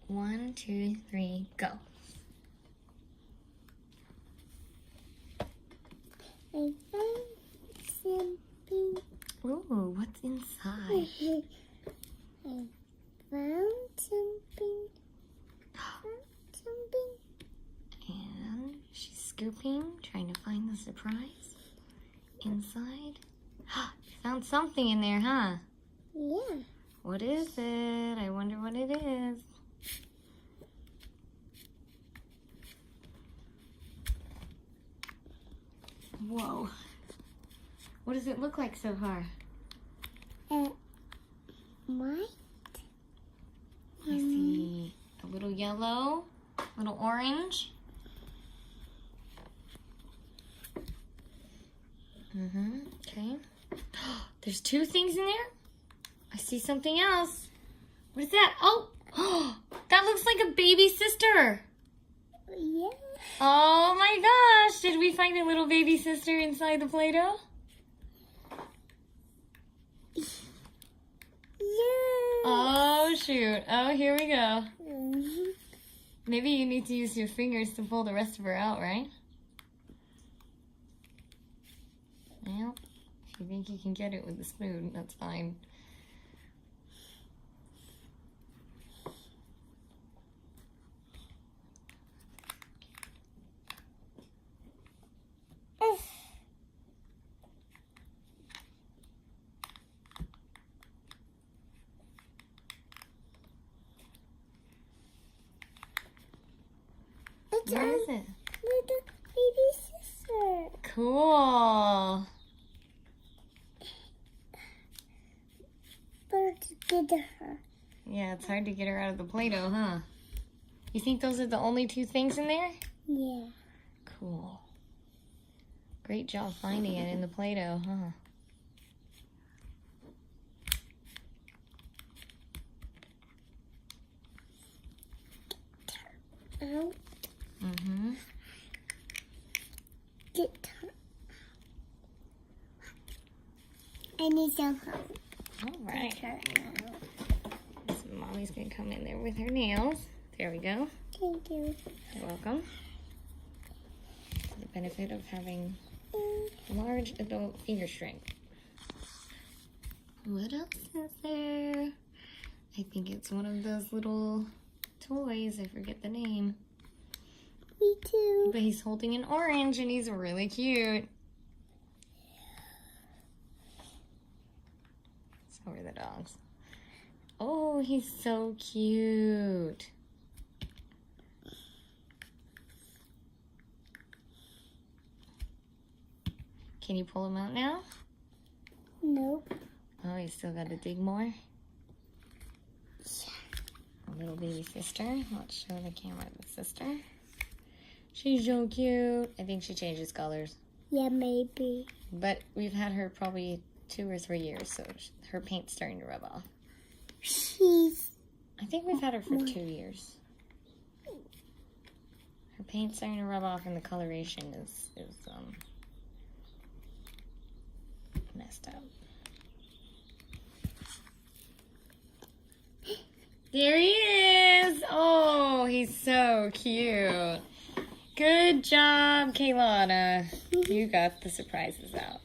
1, 2, 3, go. I found something. Ooh, what's inside? I found something. And she's scooping, trying to find the surprise inside. Found something in there, huh? Yeah. What is it? I wonder what it is. Whoa. What does it look like so far? White. I see a little yellow, a little orange. Okay. There's 2 things in there. I see something else. What is that? Oh, that looks like a baby sister. Yeah. Oh my gosh. Did we find a little baby sister inside the Play-Doh? Yeah. Oh, shoot. Oh, here we go. Mm-hmm. Maybe you need to use your fingers to pull the rest of her out, right? Well, if you think you can get it with the spoon, that's fine. It's What a is it? little baby sister. Cool. But to get her. Yeah, it's hard to get her out of the Play-Doh, huh? You think those are the only 2 things in there? Yeah. Cool. Great job finding it in the Play-Doh, huh? Out. Get her. I need some help. All right. Get her out. So Mommy's gonna come in there with her nails. There we go. Thank you. You're welcome. The benefit of having large adult finger strength. What else is there? I think it's one of those little toys. I forget the name. Me too. But he's holding an orange and he's really cute. So are the dogs. Oh, he's so cute. Can you pull him out now? Nope. Oh, you still got to dig more? A little baby sister. Let's show the camera the sister. She's so cute. I think she changes colors. Yeah, maybe. But we've had her probably 2 or 3 years, so her paint's starting to rub off. I think we've had her for 2 years. Her paint's starting to rub off and the coloration is messed up. There he is! Oh, he's so cute. Good job, Kaylana. You got the surprises out.